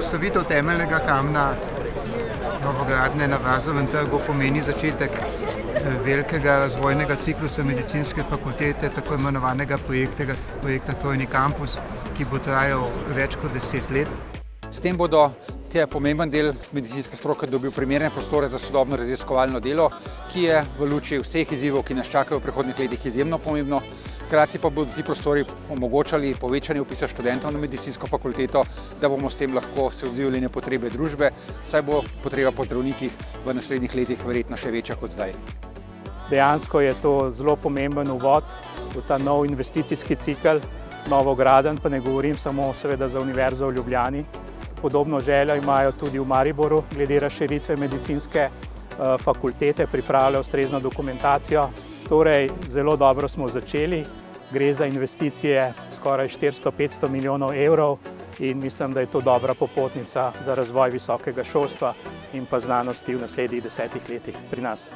Postavitev temeljnega kamna novogradnje na Vazovem trgu pomeni začetek velikega razvojnega ciklusa medicinske fakultete, tako imenovanega projekta Trojni kampus, ki bo trajal več kot 10 let. S tem bodo pomemben del medicinske stroke dobil primerne prostore za sodobno raziskovalno delo, ki je v luči vseh izzivov, ki nas čakajo v prihodnjih letih, izjemno pomembno. Hkrati pa bodo ti prostori omogočali povečanje vpisa študentov na medicinsko fakulteto, da bomo s tem lahko se odzivali na potrebe družbe, saj bo potreba po zdravnikih v naslednjih letih verjetno še večja kot zdaj. Dejansko je to zelo pomemben uvod v ta nov investicijski cikel, novogradenj, pa ne govorim samo seveda za Univerzo v Ljubljani. Podobno željo imajo tudi v Mariboru glede razširitve medicinske fakultete, pripravljajo ustrezno dokumentacijo. Torej, zelo dobro smo začeli, gre za investicije skoraj 400–500 milijonov evrov in mislim, da je to dobra popotnica za razvoj visokega šolstva in pa znanosti v naslednjih 10 letih pri nas.